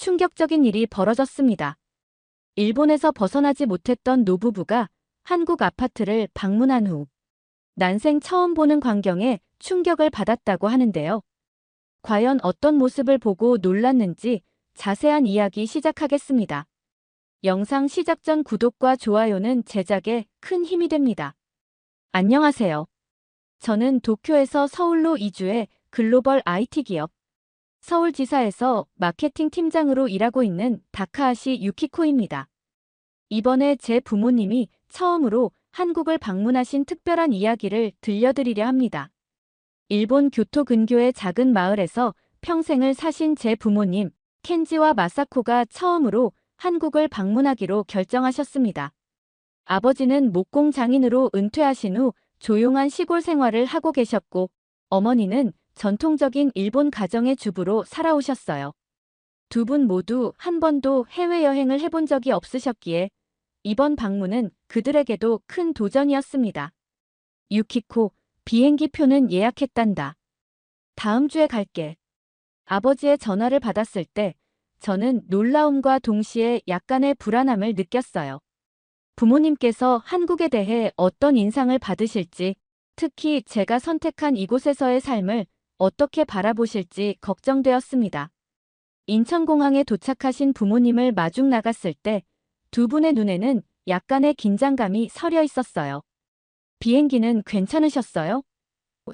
충격적인 일이 벌어졌습니다. 일본에서 벗어나지 못했던 노부부가 한국 아파트를 방문한 후 난생 처음 보는 광경에 충격을 받았다고 하는데요. 과연 어떤 모습을 보고 놀랐는지 자세한 이야기 시작하겠습니다. 영상 시작 전 구독과 좋아요는 제작에 큰 힘이 됩니다. 안녕하세요. 저는 도쿄에서 서울로 이주해 글로벌 IT 기업 서울지사에서 마케팅 팀장으로 일하고 있는 다카하시 유키코입니다. 이번에 제 부모님이 처음으로 한국을 방문하신 특별한 이야기를 들려드리려 합니다. 일본 교토 근교의 작은 마을에서 평생을 사신 제 부모님, 켄지와 마사코가 처음으로 한국을 방문하기로 결정하셨습니다. 아버지는 목공 장인으로 은퇴하신 후 조용한 시골 생활을 하고 계셨고, 어머니는 전통적인 일본 가정의 주부로 살아오셨어요. 두 분 모두 한 번도 해외여행을 해본 적이 없으셨기에 이번 방문은 그들에게도 큰 도전이었습니다. 유키코, 비행기 표는 예약했단다. 다음 주에 갈게. 아버지의 전화를 받았을 때 저는 놀라움과 동시에 약간의 불안함을 느꼈어요. 부모님께서 한국에 대해 어떤 인상을 받으실지, 특히 제가 선택한 이곳에서의 삶을 어떻게 바라보실지 걱정되었습니다. 인천공항에 도착하신 부모님을 마중 나갔을 때 두 분의 눈에는 약간의 긴장감이 서려 있었어요. 비행기는 괜찮으셨어요?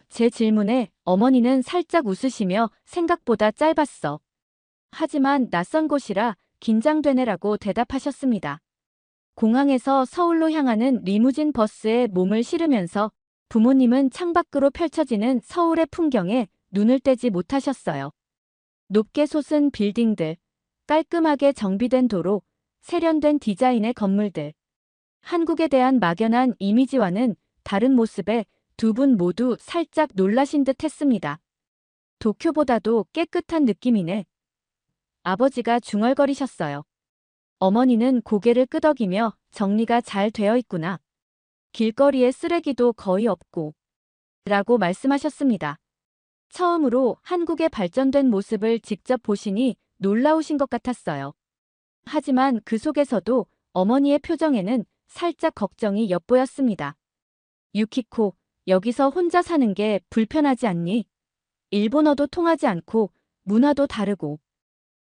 제 질문에 어머니는 살짝 웃으시며 생각보다 짧았어. 하지만 낯선 곳이라 긴장되네라고 대답하셨습니다. 공항에서 서울로 향하는 리무진 버스에 몸을 실으면서 부모님은 창밖으로 펼쳐지는 서울의 풍경에 눈을 떼지 못하셨어요. 높게 솟은 빌딩들, 깔끔하게 정비된 도로, 세련된 디자인의 건물들. 한국에 대한 막연한 이미지와는 다른 모습에 두 분 모두 살짝 놀라신 듯 했습니다. 도쿄보다도 깨끗한 느낌이네. 아버지가 중얼거리셨어요. 어머니는 고개를 끄덕이며 정리가 잘 되어 있구나. 길거리에 쓰레기도 거의 없고. 라고 말씀하셨습니다. 처음으로 한국의 발전된 모습을 직접 보시니 놀라우신 것 같았어요. 하지만 그 속에서도 어머니의 표정에는 살짝 걱정이 엿보였습니다. 유키코, 여기서 혼자 사는 게 불편하지 않니? 일본어도 통하지 않고 문화도 다르고.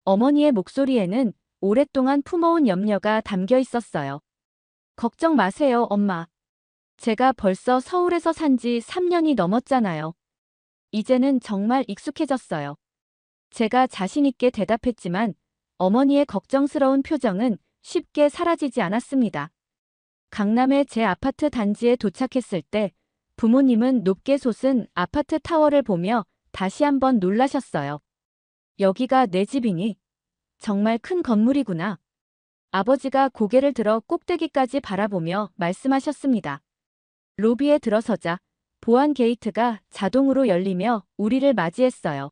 어머니의 목소리에는 오랫동안 품어온 염려가 담겨 있었어요. 걱정 마세요, 엄마. 제가 벌써 서울에서 산 지 3년이 넘었잖아요. 이제는 정말 익숙해졌어요. 제가 자신 있게 대답했지만 어머니의 걱정스러운 표정은 쉽게 사라지지 않았습니다. 강남의 제 아파트 단지에 도착했을 때 부모님은 높게 솟은 아파트 타워를 보며 다시 한번 놀라셨어요. 여기가 내 집이니? 정말 큰 건물이구나. 아버지가 고개를 들어 꼭대기까지 바라보며 말씀하셨습니다. 로비에 들어서자 보안 게이트가 자동으로 열리며 우리를 맞이했어요.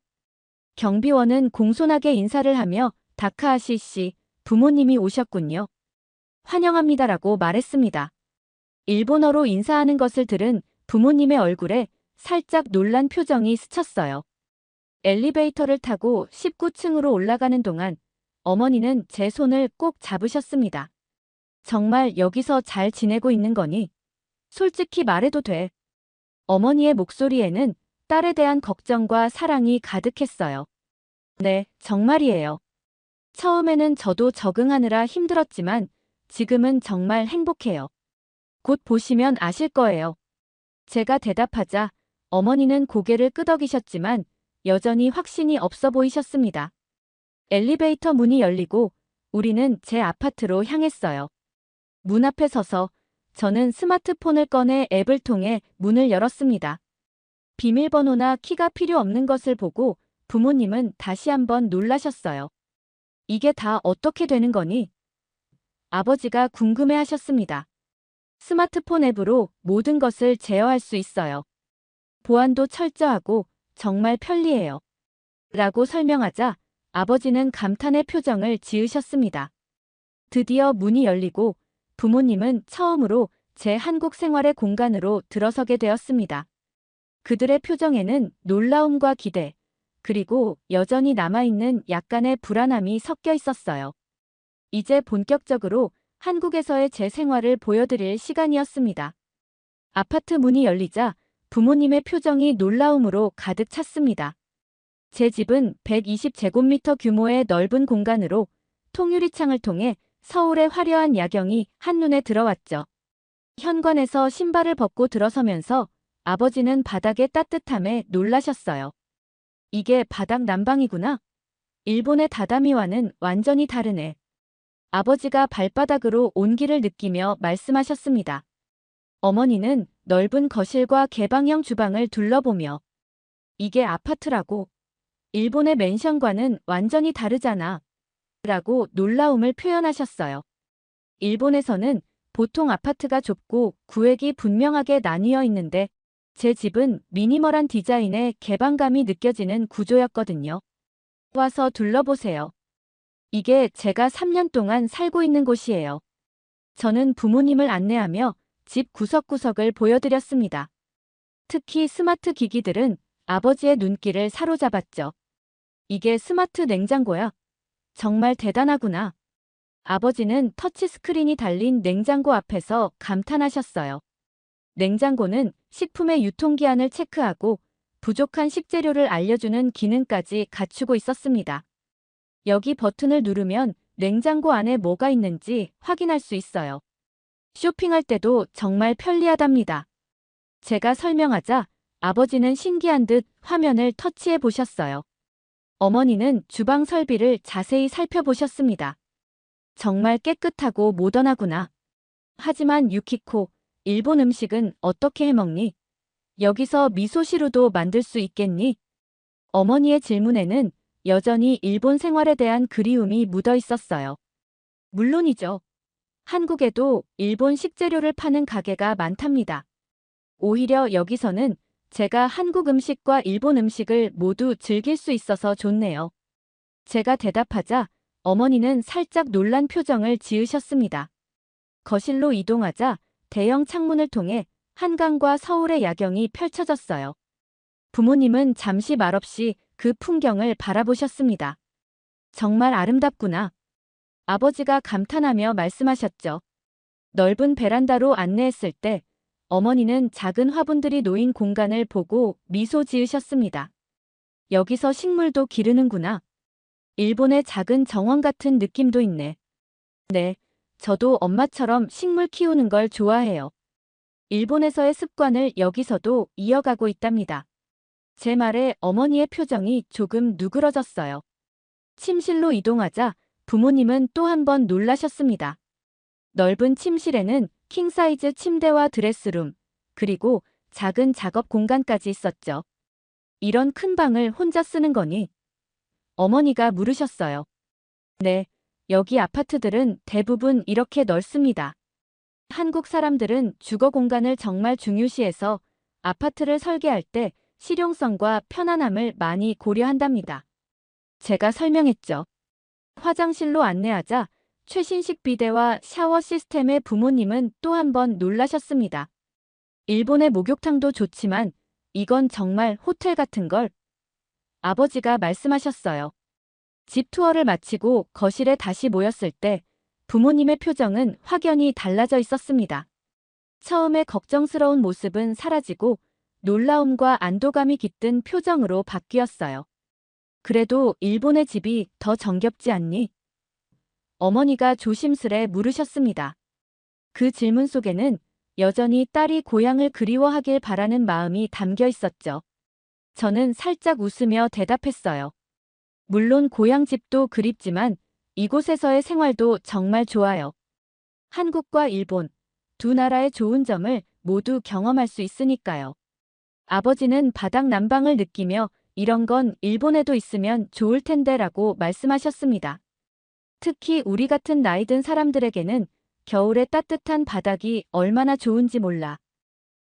경비원은 공손하게 인사를 하며 다카하시 씨, 부모님이 오셨군요. 환영합니다라고 말했습니다. 일본어로 인사하는 것을 들은 부모님의 얼굴에 살짝 놀란 표정이 스쳤어요. 엘리베이터를 타고 19층으로 올라가는 동안 어머니는 제 손을 꼭 잡으셨습니다. 정말 여기서 잘 지내고 있는 거니? 솔직히 말해도 돼. 어머니의 목소리에는 딸에 대한 걱정과 사랑이 가득했어요. 네, 정말이에요. 처음에는 저도 적응하느라 힘들었지만 지금은 정말 행복해요. 곧 보시면 아실 거예요. 제가 대답하자 어머니는 고개를 끄덕이셨지만 여전히 확신이 없어 보이셨습니다. 엘리베이터 문이 열리고 우리는 제 아파트로 향했어요. 문 앞에 서서 저는 스마트폰을 꺼내 앱을 통해 문을 열었습니다. 비밀번호나 키가 필요 없는 것을 보고 부모님은 다시 한번 놀라셨어요. 이게 다 어떻게 되는 거니? 아버지가 궁금해하셨습니다. 스마트폰 앱으로 모든 것을 제어할 수 있어요. 보안도 철저하고 정말 편리해요. 라고 설명하자 아버지는 감탄의 표정을 지으셨습니다. 드디어 문이 열리고 부모님은 처음으로 제 한국 생활의 공간으로 들어서게 되었습니다. 그들의 표정에는 놀라움과 기대, 그리고 여전히 남아있는 약간의 불안함이 섞여 있었어요. 이제 본격적으로 한국에서의 제 생활을 보여드릴 시간이었습니다. 아파트 문이 열리자 부모님의 표정이 놀라움으로 가득 찼습니다. 제 집은 120제곱미터 규모의 넓은 공간으로 통유리창을 통해 서울의 화려한 야경이 한눈에 들어왔죠. 현관에서 신발을 벗고 들어서면서 아버지는 바닥의 따뜻함에 놀라셨어요. 이게 바닥 난방이구나. 일본의 다다미와는 완전히 다르네. 아버지가 발바닥으로 온기를 느끼며 말씀하셨습니다. 어머니는 넓은 거실과 개방형 주방을 둘러보며 이게 아파트라고. 일본의 맨션과는 완전히 다르잖아. 라고 놀라움을 표현하셨어요. 일본에서는 보통 아파트가 좁고 구획이 분명하게 나뉘어 있는데 제 집은 미니멀한 디자인의 개방감이 느껴지는 구조였거든요. 와서 둘러보세요. 이게 제가 3년 동안 살고 있는 곳이에요. 저는 부모님을 안내하며 집 구석구석을 보여드렸습니다. 특히 스마트 기기들은 아버지의 눈길을 사로잡았죠. 이게 스마트 냉장고야. 정말 대단하구나. 아버지는 터치스크린이 달린 냉장고 앞에서 감탄하셨어요. 냉장고는 식품의 유통기한을 체크하고 부족한 식재료를 알려주는 기능까지 갖추고 있었습니다. 여기 버튼을 누르면 냉장고 안에 뭐가 있는지 확인할 수 있어요. 쇼핑할 때도 정말 편리하답니다. 제가 설명하자 아버지는 신기한 듯 화면을 터치해 보셨어요. 어머니는 주방 설비를 자세히 살펴보셨습니다. 정말 깨끗하고 모던하구나. 하지만 유키코, 일본 음식은 어떻게 해먹니? 여기서 미소시루도 만들 수 있겠니? 어머니의 질문에는 여전히 일본 생활에 대한 그리움이 묻어 있었어요. 물론이죠. 한국에도 일본 식재료를 파는 가게가 많답니다. 오히려 여기서는 제가 한국 음식과 일본 음식을 모두 즐길 수 있어서 좋네요. 제가 대답하자 어머니는 살짝 놀란 표정을 지으셨습니다. 거실로 이동하자 대형 창문을 통해 한강과 서울의 야경이 펼쳐졌어요. 부모님은 잠시 말없이 그 풍경을 바라보셨습니다. 정말 아름답구나. 아버지가 감탄하며 말씀하셨죠. 넓은 베란다로 안내했을 때 어머니는 작은 화분들이 놓인 공간을 보고 미소 지으셨습니다. 여기서 식물도 기르는구나. 일본의 작은 정원 같은 느낌도 있네. 네, 저도 엄마처럼 식물 키우는 걸 좋아해요. 일본에서의 습관을 여기서도 이어가고 있답니다. 제 말에 어머니의 표정이 조금 누그러졌어요. 침실로 이동하자 부모님은 또 한 번 놀라셨습니다. 넓은 침실에는 킹사이즈 침대와 드레스룸, 그리고 작은 작업 공간까지 있었죠. 이런 큰 방을 혼자 쓰는 거니? 어머니가 물으셨어요. 네, 여기 아파트들은 대부분 이렇게 넓습니다. 한국 사람들은 주거 공간을 정말 중요시해서 아파트를 설계할 때 실용성과 편안함을 많이 고려한답니다. 제가 설명했죠. 화장실로 안내하자 최신식 비데와 샤워 시스템의 부모님은 또 한 번 놀라셨습니다. 일본의 목욕탕도 좋지만 이건 정말 호텔 같은 걸. 아버지가 말씀하셨어요. 집 투어를 마치고 거실에 다시 모였을 때 부모님의 표정은 확연히 달라져 있었습니다. 처음에 걱정스러운 모습은 사라지고 놀라움과 안도감이 깃든 표정으로 바뀌었어요. 그래도 일본의 집이 더 정겹지 않니? 어머니가 조심스레 물으셨습니다. 그 질문 속에는 여전히 딸이 고향을 그리워하길 바라는 마음이 담겨 있었죠. 저는 살짝 웃으며 대답했어요. 물론 고향 집도 그립지만 이곳에서의 생활도 정말 좋아요. 한국과 일본, 두 나라의 좋은 점을 모두 경험할 수 있으니까요. 아버지는 바닥 난방을 느끼며 이런 건 일본에도 있으면 좋을 텐데라고 말씀하셨습니다. 특히 우리 같은 나이 든 사람들에게는 겨울에 따뜻한 바닥이 얼마나 좋은지 몰라.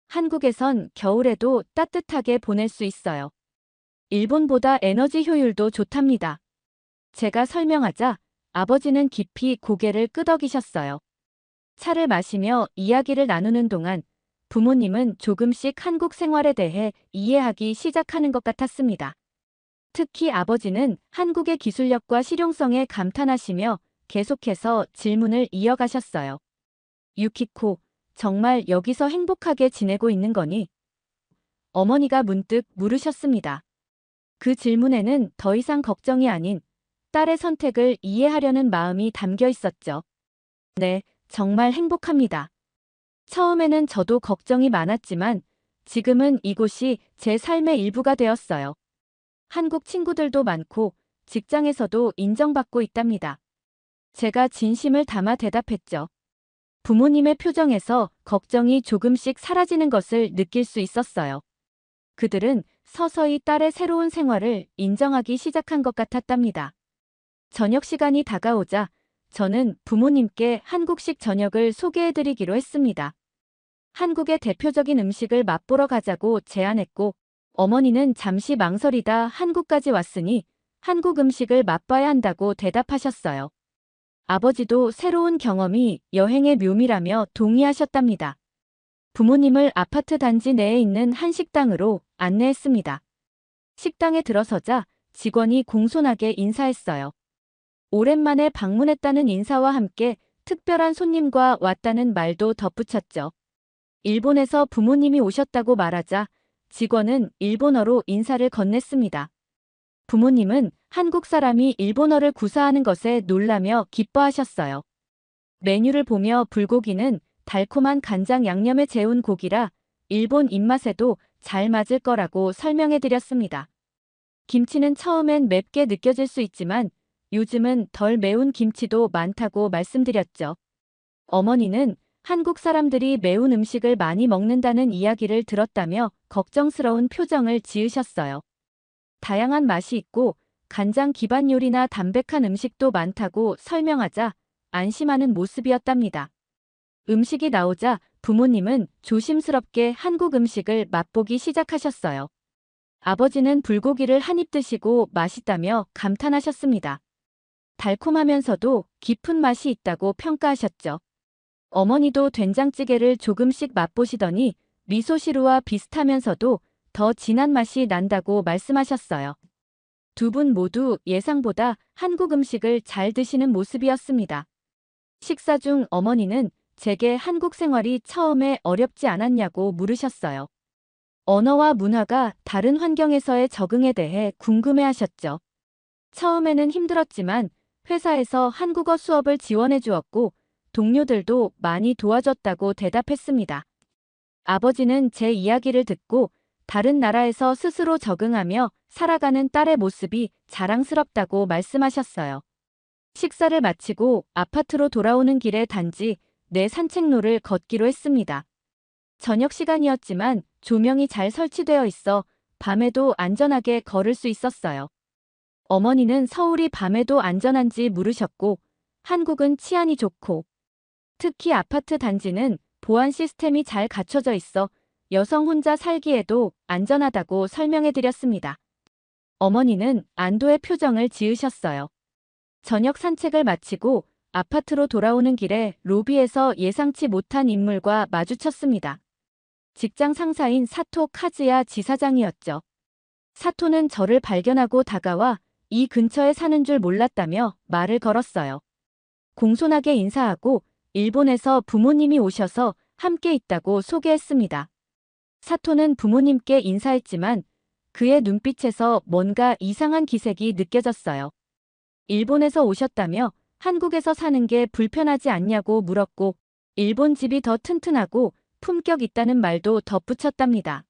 한국에선 겨울에도 따뜻하게 보낼 수 있어요. 일본보다 에너지 효율도 좋답니다. 제가 설명하자 아버지는 깊이 고개를 끄덕이셨어요. 차를 마시며 이야기를 나누는 동안 부모님은 조금씩 한국 생활에 대해 이해하기 시작하는 것 같았습니다. 특히 아버지는 한국의 기술력과 실용성에 감탄하시며 계속해서 질문을 이어가셨어요. 유키코, 정말 여기서 행복하게 지내고 있는 거니? 어머니가 문득 물으셨습니다. 그 질문에는 더 이상 걱정이 아닌 딸의 선택을 이해하려는 마음이 담겨 있었죠. 네, 정말 행복합니다. 처음에는 저도 걱정이 많았지만 지금은 이곳이 제 삶의 일부가 되었어요. 한국 친구들도 많고 직장에서도 인정받고 있답니다. 제가 진심을 담아 대답했죠. 부모님의 표정에서 걱정이 조금씩 사라지는 것을 느낄 수 있었어요. 그들은 서서히 딸의 새로운 생활을 인정하기 시작한 것 같았답니다. 저녁 시간이 다가오자 저는 부모님께 한국식 저녁을 소개해드리기로 했습니다. 한국의 대표적인 음식을 맛보러 가자고 제안했고, 어머니는 잠시 망설이다 한국까지 왔으니 한국 음식을 맛봐야 한다고 대답하셨어요. 아버지도 새로운 경험이 여행의 묘미라며 동의하셨답니다. 부모님을 아파트 단지 내에 있는 한 식당으로 안내했습니다. 식당에 들어서자 직원이 공손하게 인사했어요. 오랜만에 방문했다는 인사와 함께 특별한 손님과 왔다는 말도 덧붙였죠. 일본에서 부모님이 오셨다고 말하자 직원은 일본어로 인사를 건넸습니다. 부모님은 한국 사람이 일본어를 구사하는 것에 놀라며 기뻐하셨어요. 메뉴를 보며 불고기는 달콤한 간장 양념에 재운 고기라 일본 입맛에도 잘 맞을 거라고 설명해드렸습니다. 김치는 처음엔 맵게 느껴질 수 있지만 요즘은 덜 매운 김치도 많다고 말씀드렸죠. 어머니는 한국 사람들이 매운 음식을 많이 먹는다는 이야기를 들었다며 걱정스러운 표정을 지으셨어요. 다양한 맛이 있고 간장 기반 요리나 담백한 음식도 많다고 설명하자 안심하는 모습이었답니다. 음식이 나오자 부모님은 조심스럽게 한국 음식을 맛보기 시작하셨어요. 아버지는 불고기를 한 입 드시고 맛있다며 감탄하셨습니다. 달콤하면서도 깊은 맛이 있다고 평가하셨죠. 어머니도 된장찌개를 조금씩 맛보시더니 미소시루와 비슷하면서도 더 진한 맛이 난다고 말씀하셨어요. 두 분 모두 예상보다 한국 음식을 잘 드시는 모습이었습니다. 식사 중 어머니는 제게 한국 생활이 처음에 어렵지 않았냐고 물으셨어요. 언어와 문화가 다른 환경에서의 적응에 대해 궁금해하셨죠. 처음에는 힘들었지만 회사에서 한국어 수업을 지원해 주었고 동료들도 많이 도와줬다고 대답했습니다. 아버지는 제 이야기를 듣고 다른 나라에서 스스로 적응하며 살아가는 딸의 모습이 자랑스럽다고 말씀하셨어요. 식사를 마치고 아파트로 돌아오는 길에 단지 내 산책로를 걷기로 했습니다. 저녁 시간이었지만 조명이 잘 설치되어 있어 밤에도 안전하게 걸을 수 있었어요. 어머니는 서울이 밤에도 안전한지 물으셨고 한국은 치안이 좋고 특히 아파트 단지는 보안 시스템이 잘 갖춰져 있어 여성 혼자 살기에도 안전하다고 설명해드렸습니다. 어머니는 안도의 표정을 지으셨어요. 저녁 산책을 마치고 아파트로 돌아오는 길에 로비에서 예상치 못한 인물과 마주쳤습니다. 직장 상사인 사토 카즈야 지사장이었죠. 사토는 저를 발견하고 다가와 이 근처에 사는 줄 몰랐다며 말을 걸었어요. 공손하게 인사하고 일본에서 부모님이 오셔서 함께 있다고 소개했습니다. 사토는 부모님께 인사했지만 그의 눈빛에서 뭔가 이상한 기색이 느껴졌어요. 일본에서 오셨다며 한국에서 사는 게 불편하지 않냐고 물었고 일본 집이 더 튼튼하고 품격 있다는 말도 덧붙였답니다.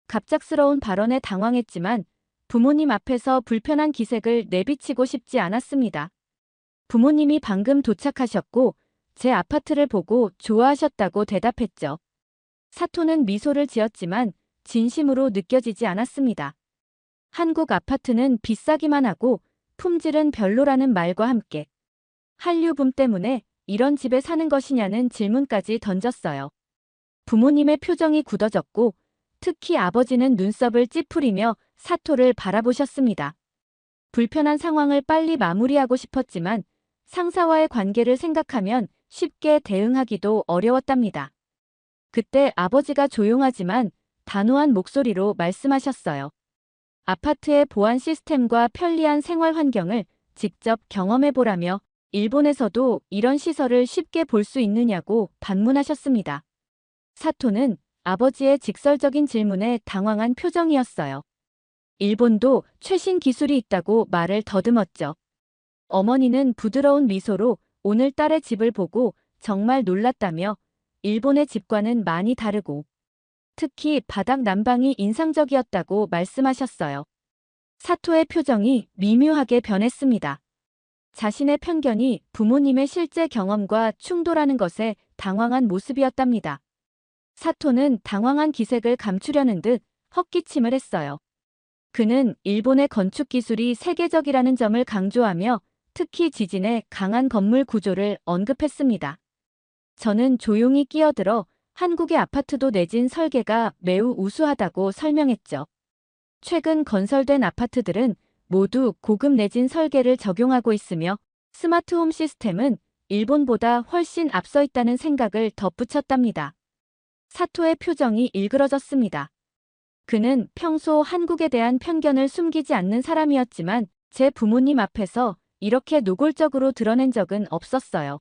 갑작스러운 발언에 당황했지만 부모님 앞에서 불편한 기색을 내비치고 싶지 않았습니다. 부모님이 방금 도착하셨고 제 아파트를 보고 좋아하셨다고 대답했죠. 사토는 미소를 지었지만 진심으로 느껴지지 않았습니다. 한국 아파트는 비싸기만 하고 품질은 별로라는 말과 함께 한류붐 때문에 이런 집에 사는 것이냐는 질문까지 던졌어요. 부모님의 표정이 굳어졌고 특히 아버지는 눈썹을 찌푸리며 사토를 바라보셨습니다. 불편한 상황을 빨리 마무리하고 싶었지만 상사와의 관계를 생각하면 쉽게 대응하기도 어려웠답니다. 그때 아버지가 조용하지만 단호한 목소리로 말씀하셨어요. 아파트의 보안 시스템과 편리한 생활 환경을 직접 경험해보라며 일본에서도 이런 시설을 쉽게 볼 수 있느냐고 반문하셨습니다. 사토는 아버지의 직설적인 질문에 당황한 표정이었어요. 일본도 최신 기술이 있다고 말을 더듬었죠. 어머니는 부드러운 미소로 오늘 딸의 집을 보고 정말 놀랐다며 일본의 집과는 많이 다르고 특히 바닥 난방이 인상적이었다고 말씀하셨어요. 사토의 표정이 미묘하게 변했습니다. 자신의 편견이 부모님의 실제 경험과 충돌하는 것에 당황한 모습이었답니다. 사토는 당황한 기색을 감추려는 듯 헛기침을 했어요. 그는 일본의 건축 기술이 세계적이라는 점을 강조하며 특히 지진의 강한 건물 구조를 언급했습니다. 저는 조용히 끼어들어 한국의 아파트도 내진 설계가 매우 우수하다고 설명했죠. 최근 건설된 아파트들은 모두 고급 내진 설계를 적용하고 있으며 스마트홈 시스템은 일본보다 훨씬 앞서 있다는 생각을 덧붙였답니다. 사토의 표정이 일그러졌습니다. 그는 평소 한국에 대한 편견을 숨기지 않는 사람이었지만 제 부모님 앞에서 이렇게 노골적으로 드러낸 적은 없었어요.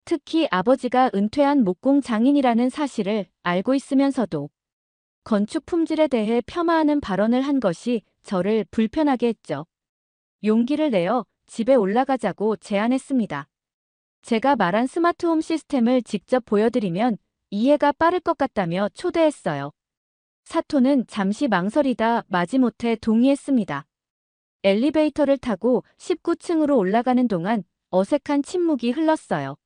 특히 아버지가 은퇴한 목공 장인이라는 사실을 알고 있으면서도 건축 품질에 대해 폄하하는 발언을 한 것이 저를 불편하게 했죠. 용기를 내어 집에 올라가자고 제안했습니다. 제가 말한 스마트홈 시스템을 직접 보여드리면 이해가 빠를 것 같다며 초대했어요. 사토는 잠시 망설이다 마지못해 동의했습니다. 엘리베이터를 타고 19층으로 올라가는 동안 어색한 침묵이 흘렀어요.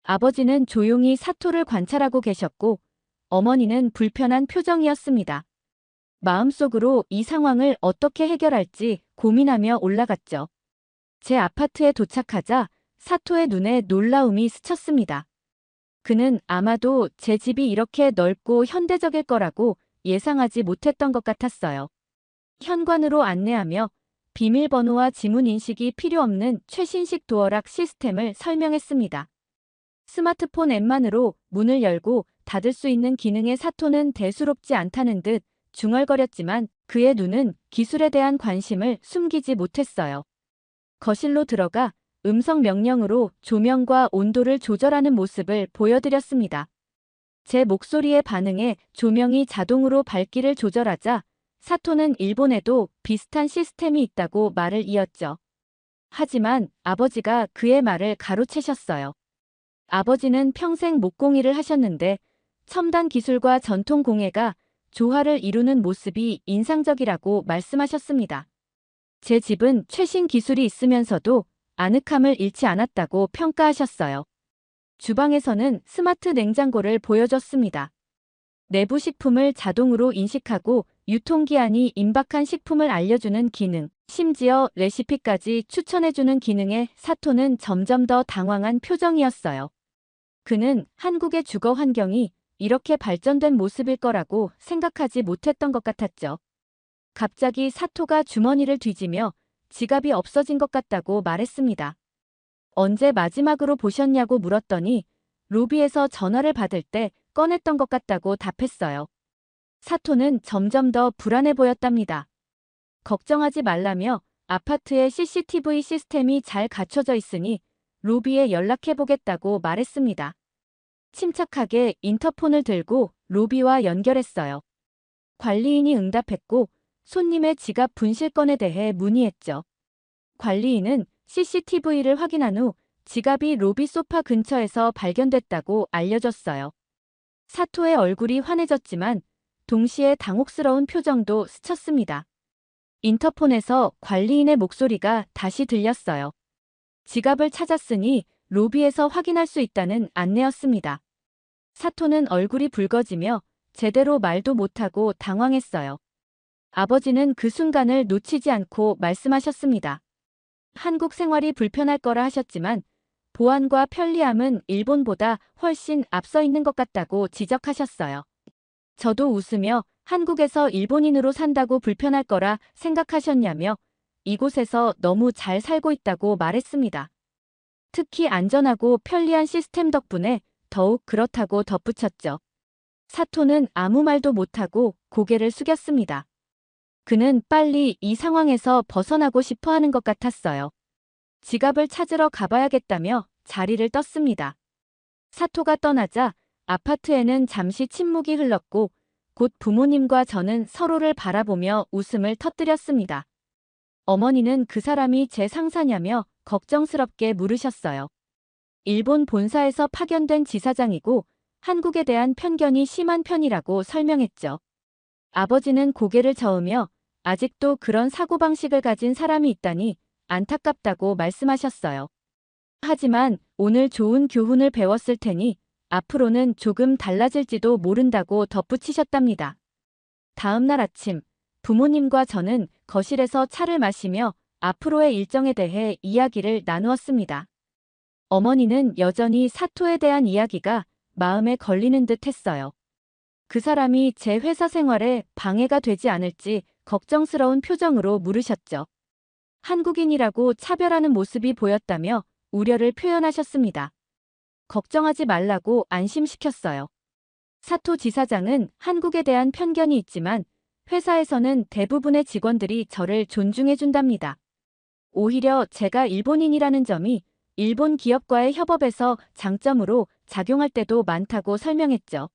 아버지는 조용히 사토를 관찰하고 계셨고 어머니는 불편한 표정이었습니다. 마음속으로 이 상황을 어떻게 해결할지 고민하며 올라갔죠. 제 아파트에 도착하자 사토의 눈에 놀라움이 스쳤습니다. 그는 아마도 제 집이 이렇게 넓고 현대적일 거라고 예상하지 못했던 것 같았어요. 현관으로 안내하며 비밀번호와 지문 인식이 필요 없는 최신식 도어락 시스템을 설명했습니다. 스마트폰 앱만으로 문을 열고 닫을 수 있는 기능의 사토는 대수롭지 않다는 듯 중얼거렸지만 그의 눈은 기술에 대한 관심을 숨기지 못했어요. 거실로 들어가 음성 명령으로 조명과 온도를 조절하는 모습을 보여드렸습니다. 제 목소리에 반응해 조명이 자동으로 밝기를 조절하자 사토는 일본에도 비슷한 시스템이 있다고 말을 이었죠. 하지만 아버지가 그의 말을 가로채셨어요. 아버지는 평생 목공일을 하셨는데 첨단 기술과 전통 공예가 조화를 이루는 모습이 인상적이라고 말씀하셨습니다. 제 집은 최신 기술이 있으면서도 아늑함을 잃지 않았다고 평가하셨어요. 주방에서는 스마트 냉장고를 보여줬습니다. 내부 식품을 자동으로 인식하고 유통기한이 임박한 식품을 알려주는 기능, 심지어 레시피까지 추천해주는 기능에 사토는 점점 더 당황한 표정이었어요. 그는 한국의 주거 환경이 이렇게 발전된 모습일 거라고 생각하지 못했던 것 같았죠. 갑자기 사토가 주머니를 뒤지며 지갑이 없어진 것 같다고 말했습니다. 언제 마지막으로 보셨냐고 물었더니 로비에서 전화를 받을 때 꺼냈던 것 같다고 답했어요. 사토는 점점 더 불안해 보였답니다. 걱정하지 말라며 아파트에 CCTV 시스템이 잘 갖춰져 있으니 로비에 연락해보겠다고 말했습니다. 침착하게 인터폰을 들고 로비와 연결했어요. 관리인이 응답했고 손님의 지갑 분실건에 대해 문의했죠. 관리인은 CCTV를 확인한 후 지갑이 로비 소파 근처에서 발견됐다고 알려줬어요. 사토의 얼굴이 환해졌지만 동시에 당혹스러운 표정도 스쳤습니다. 인터폰에서 관리인의 목소리가 다시 들렸어요. 지갑을 찾았으니 로비에서 확인할 수 있다는 안내였습니다. 사토는 얼굴이 붉어지며 제대로 말도 못하고 당황했어요. 아버지는 그 순간을 놓치지 않고 말씀하셨습니다. 한국 생활이 불편할 거라 하셨지만 보안과 편리함은 일본보다 훨씬 앞서 있는 것 같다고 지적하셨어요. 저도 웃으며 한국에서 일본인으로 산다고 불편할 거라 생각하셨냐며 이곳에서 너무 잘 살고 있다고 말했습니다. 특히 안전하고 편리한 시스템 덕분에 더욱 그렇다고 덧붙였죠. 사토는 아무 말도 못하고 고개를 숙였습니다. 그는 빨리 이 상황에서 벗어나고 싶어 하는 것 같았어요. 지갑을 찾으러 가봐야겠다며 자리를 떴습니다. 사토가 떠나자 아파트에는 잠시 침묵이 흘렀고 곧 부모님과 저는 서로를 바라보며 웃음을 터뜨렸습니다. 어머니는 그 사람이 제 상사냐며 걱정스럽게 물으셨어요. 일본 본사에서 파견된 지사장이고 한국에 대한 편견이 심한 편이라고 설명했죠. 아버지는 고개를 저으며 아직도 그런 사고방식을 가진 사람이 있다니 안타깝다고 말씀하셨어요. 하지만 오늘 좋은 교훈을 배웠을 테니 앞으로는 조금 달라질지도 모른다고 덧붙이셨답니다. 다음 날 아침, 부모님과 저는 거실에서 차를 마시며 앞으로의 일정에 대해 이야기를 나누었습니다. 어머니는 여전히 사토에 대한 이야기가 마음에 걸리는 듯 했어요. 그 사람이 제 회사 생활에 방해가 되지 않을지 걱정스러운 표정으로 물으셨죠. 한국인이라고 차별하는 모습이 보였다며 우려를 표현하셨습니다. 걱정하지 말라고 안심시켰어요. 사토 지사장은 한국에 대한 편견이 있지만 회사에서는 대부분의 직원들이 저를 존중해준답니다. 오히려 제가 일본인이라는 점이 일본 기업과의 협업에서 장점으로 작용할 때도 많다고 설명했죠.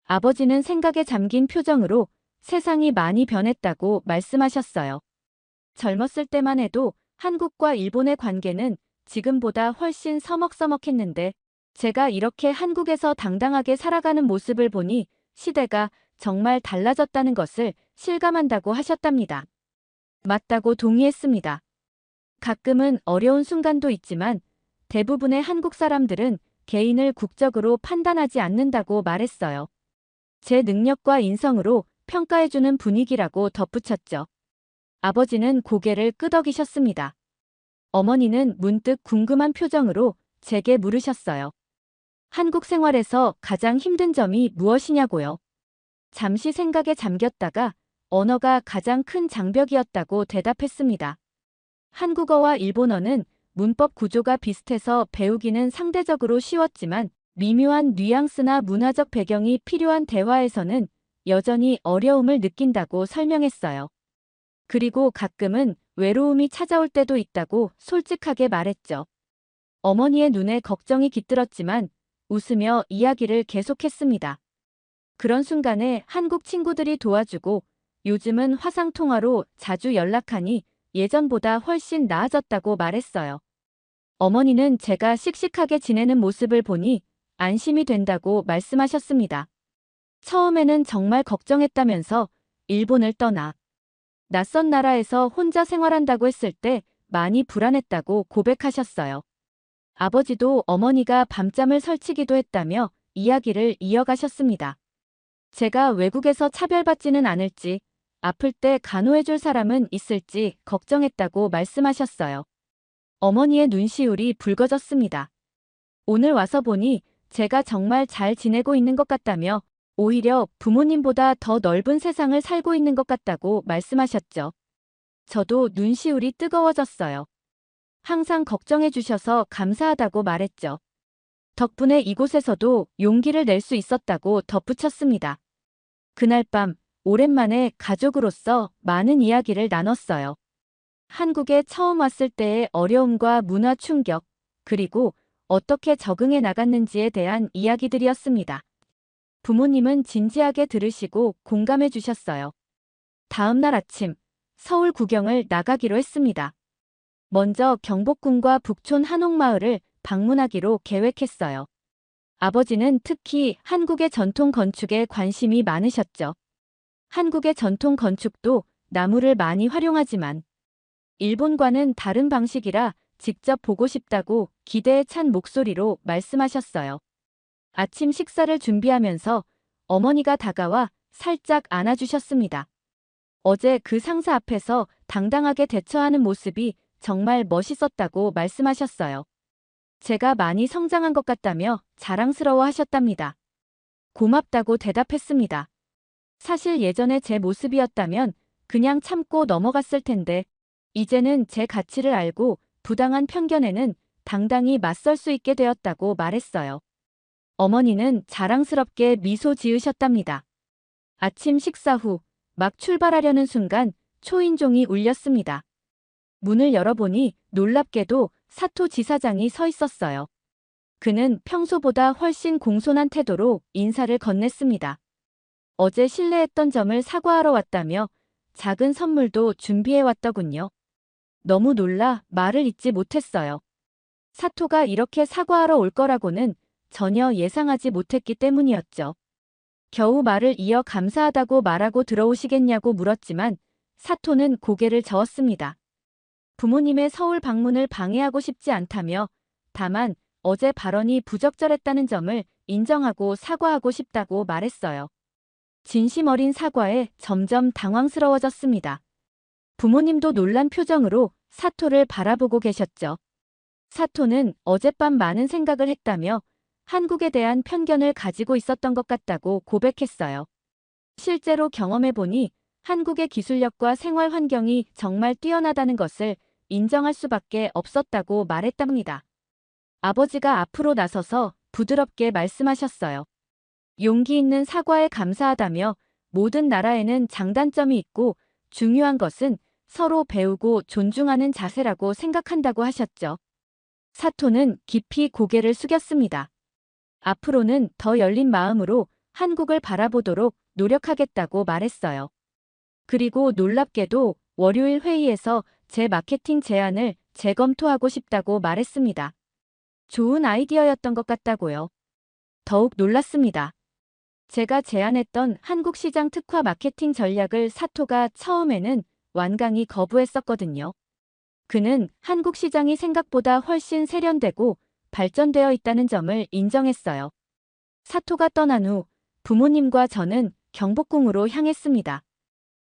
아버지는 생각에 잠긴 표정으로 세상이 많이 변했다고 말씀하셨어요. 젊었을 때만 해도 한국과 일본의 관계는 지금보다 훨씬 서먹서먹했는데 제가 이렇게 한국에서 당당하게 살아가는 모습을 보니 시대가 정말 달라졌다는 것을 실감한다고 하셨답니다. 맞다고 동의했습니다. 가끔은 어려운 순간도 있지만 대부분의 한국 사람들은 개인을 국적으로 판단하지 않는다고 말했어요. 제 능력과 인성으로 평가해주는 분위기라고 덧붙였죠. 아버지는 고개를 끄덕이셨습니다. 어머니는 문득 궁금한 표정으로 제게 물으셨어요. 한국 생활에서 가장 힘든 점이 무엇이냐고요. 잠시 생각에 잠겼다가 언어가 가장 큰 장벽이었다고 대답했습니다. 한국어와 일본어는 문법 구조가 비슷해서 배우기는 상대적으로 쉬웠지만 미묘한 뉘앙스나 문화적 배경이 필요한 대화에서는 여전히 어려움을 느낀다고 설명했어요. 그리고 가끔은 외로움이 찾아올 때도 있다고 솔직하게 말했죠. 어머니의 눈에 걱정이 깃들었지만 웃으며 이야기를 계속했습니다. 그런 순간에 한국 친구들이 도와주고 요즘은 화상통화로 자주 연락하니 예전보다 훨씬 나아졌다고 말했어요. 어머니는 제가 씩씩하게 지내는 모습을 보니 안심이 된다고 말씀하셨습니다. 처음에는 정말 걱정했다면서 일본을 떠나 낯선 나라에서 혼자 생활한다고 했을 때 많이 불안했다고 고백하셨어요. 아버지도 어머니가 밤잠을 설치기도 했다며 이야기를 이어가셨습니다. 제가 외국에서 차별받지는 않을지, 아플 때 간호해줄 사람은 있을지 걱정했다고 말씀하셨어요. 어머니의 눈시울이 붉어졌습니다. 오늘 와서 보니 제가 정말 잘 지내고 있는 것 같다며 오히려 부모님보다 더 넓은 세상을 살고 있는 것 같다고 말씀하셨죠. 저도 눈시울이 뜨거워졌어요. 항상 걱정해 주셔서 감사하다고 말했죠. 덕분에 이곳에서도 용기를 낼 수 있었다고 덧붙였습니다. 그날 밤 오랜만에 가족으로서 많은 이야기를 나눴어요. 한국에 처음 왔을 때의 어려움과 문화 충격, 그리고 어떻게 적응해 나갔는지에 대한 이야기들이었습니다. 부모님은 진지하게 들으시고 공감해 주셨어요. 다음 날 아침, 서울 구경을 나가기로 했습니다. 먼저 경복궁과 북촌 한옥마을을 방문하기로 계획했어요. 아버지는 특히 한국의 전통 건축에 관심이 많으셨죠. 한국의 전통 건축도 나무를 많이 활용하지만 일본과는 다른 방식이라 직접 보고 싶다고 기대에 찬 목소리로 말씀하셨어요. 아침 식사를 준비하면서 어머니가 다가와 살짝 안아주셨습니다. 어제 그 상사 앞에서 당당하게 대처하는 모습이 정말 멋있었다고 말씀하셨어요. 제가 많이 성장한 것 같다며 자랑스러워 하셨답니다. 고맙다고 대답했습니다. 사실 예전에 제 모습이었다면 그냥 참고 넘어갔을 텐데 이제는 제 가치를 알고 부당한 편견에는 당당히 맞설 수 있게 되었다고 말했어요. 어머니는 자랑스럽게 미소 지으셨답니다. 아침 식사 후 막 출발하려는 순간 초인종이 울렸습니다. 문을 열어보니 놀랍게도 사토 지사장이 서 있었어요. 그는 평소보다 훨씬 공손한 태도로 인사를 건넸습니다. 어제 실례했던 점을 사과하러 왔다며 작은 선물도 준비해 왔더군요. 너무 놀라 말을 잇지 못했어요. 사토가 이렇게 사과하러 올 거라고는 전혀 예상하지 못했기 때문이었죠. 겨우 말을 이어 감사하다고 말하고 들어오시겠냐고 물었지만 사토는 고개를 저었습니다. 부모님의 서울 방문을 방해하고 싶지 않다며 다만 어제 발언이 부적절했다는 점을 인정하고 사과하고 싶다고 말했어요. 진심 어린 사과에 점점 당황스러워졌습니다. 부모님도 놀란 표정으로 사토를 바라보고 계셨죠. 사토는 어젯밤 많은 생각을 했다며 한국에 대한 편견을 가지고 있었던 것 같다고 고백했어요. 실제로 경험해보니 한국의 기술력과 생활 환경이 정말 뛰어나다는 것을 인정할 수밖에 없었다고 말했답니다. 아버지가 앞으로 나서서 부드럽게 말씀하셨어요. 용기 있는 사과에 감사하다며 모든 나라에는 장단점이 있고 중요한 것은 서로 배우고 존중하는 자세라고 생각한다고 하셨죠. 사토는 깊이 고개를 숙였습니다. 앞으로는 더 열린 마음으로 한국을 바라보도록 노력하겠다고 말했어요. 그리고 놀랍게도 월요일 회의에서 제 마케팅 제안을 재검토하고 싶다고 말했습니다. 좋은 아이디어였던 것 같다고요. 더욱 놀랐습니다. 제가 제안했던 한국 시장 특화 마케팅 전략을 사토가 처음에는 완강히 거부했었거든요. 그는 한국 시장이 생각보다 훨씬 세련되고 발전되어 있다는 점을 인정했어요. 사토가 떠난 후 부모님과 저는 경복궁으로 향했습니다.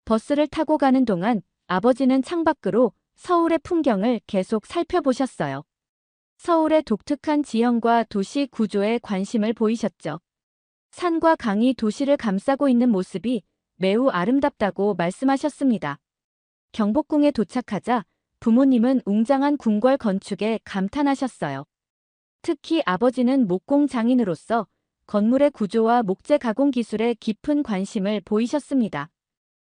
버스를 타고 가는 동안 아버지는 창밖으로 서울의 풍경을 계속 살펴보셨어요. 서울의 독특한 지형과 도시 구조에 관심을 보이셨죠. 산과 강이 도시를 감싸고 있는 모습이 매우 아름답다고 말씀하셨습니다. 경복궁에 도착하자 부모님은 웅장한 궁궐 건축에 감탄하셨어요. 특히 아버지는 목공 장인으로서 건물의 구조와 목재 가공 기술에 깊은 관심을 보이셨습니다.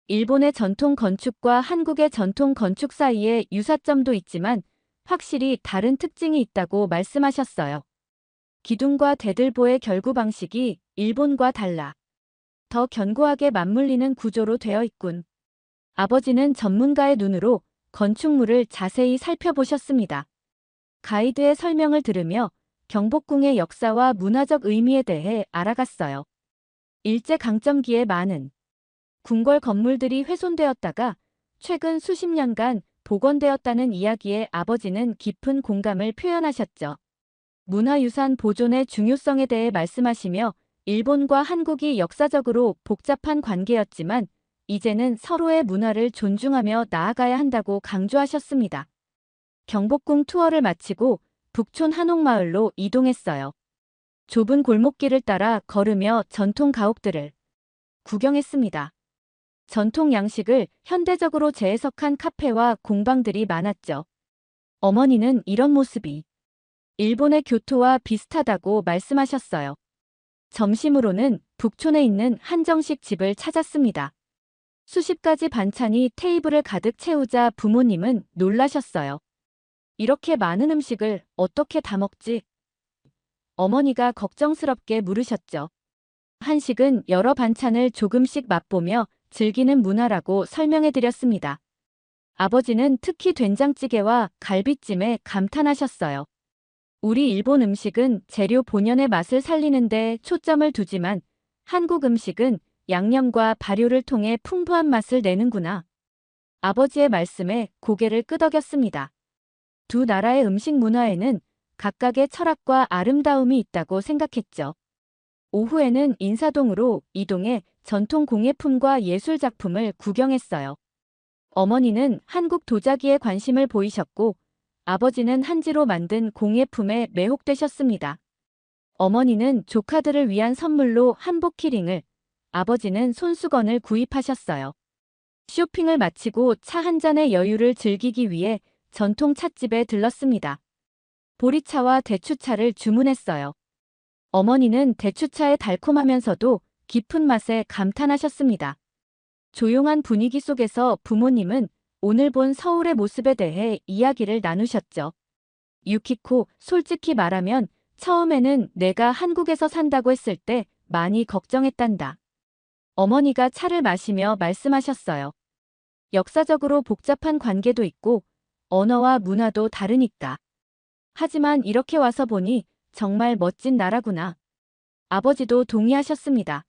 일본의 전통 건축과 한국의 전통 건축 사이에 유사점도 있지만 확실히 다른 특징이 있다고 말씀하셨어요. 기둥과 대들보의 결구 방식이 일본과 달라 더 견고하게 맞물리는 구조로 되어 있군. 아버지는 전문가의 눈으로 건축물을 자세히 살펴보셨습니다. 가이드의 설명을 들으며 경복궁의 역사와 문화적 의미에 대해 알아갔어요. 일제강점기에 많은 궁궐 건물들이 훼손되었다가 최근 수십 년간 복원되었다는 이야기에 아버지는 깊은 공감을 표현하셨죠. 문화유산 보존의 중요성에 대해 말씀하시며 일본과 한국이 역사적으로 복잡한 관계였지만 이제는 서로의 문화를 존중하며 나아가야 한다고 강조하셨습니다. 경복궁 투어를 마치고 북촌 한옥마을로 이동했어요. 좁은 골목길을 따라 걸으며 전통 가옥들을 구경했습니다. 전통 양식을 현대적으로 재해석한 카페와 공방들이 많았죠. 어머니는 이런 모습이 일본의 교토와 비슷하다고 말씀하셨어요. 점심으로는 북촌에 있는 한정식 집을 찾았습니다. 수십 가지 반찬이 테이블을 가득 채우자 부모님은 놀라셨어요. 이렇게 많은 음식을 어떻게 다 먹지? 어머니가 걱정스럽게 물으셨죠. 한식은 여러 반찬을 조금씩 맛보며 즐기는 문화라고 설명해드렸습니다. 아버지는 특히 된장찌개와 갈비찜에 감탄하셨어요. 우리 일본 음식은 재료 본연의 맛을 살리는데 초점을 두지만 한국 음식은 양념과 발효를 통해 풍부한 맛을 내는구나. 아버지의 말씀에 고개를 끄덕였습니다. 두 나라의 음식 문화에는 각각의 철학과 아름다움이 있다고 생각했죠. 오후에는 인사동으로 이동해 전통 공예품과 예술 작품을 구경했어요. 어머니는 한국 도자기에 관심을 보이셨고 아버지는 한지로 만든 공예품에 매혹되셨습니다. 어머니는 조카들을 위한 선물로 한복 키링을, 아버지는 손수건을 구입하셨어요. 쇼핑을 마치고 차 한 잔의 여유를 즐기기 위해 전통 찻집에 들렀습니다. 보리차와 대추차를 주문했어요. 어머니는 대추차의 달콤하면서도 깊은 맛에 감탄하셨습니다. 조용한 분위기 속에서 부모님은 오늘 본 서울의 모습에 대해 이야기를 나누셨죠. 유키코, 솔직히 말하면 처음에는 내가 한국에서 산다고 했을 때 많이 걱정했단다. 어머니가 차를 마시며 말씀하셨어요. 역사적으로 복잡한 관계도 있고 언어와 문화도 다르니까. 하지만 이렇게 와서 보니 정말 멋진 나라구나. 아버지도 동의하셨습니다.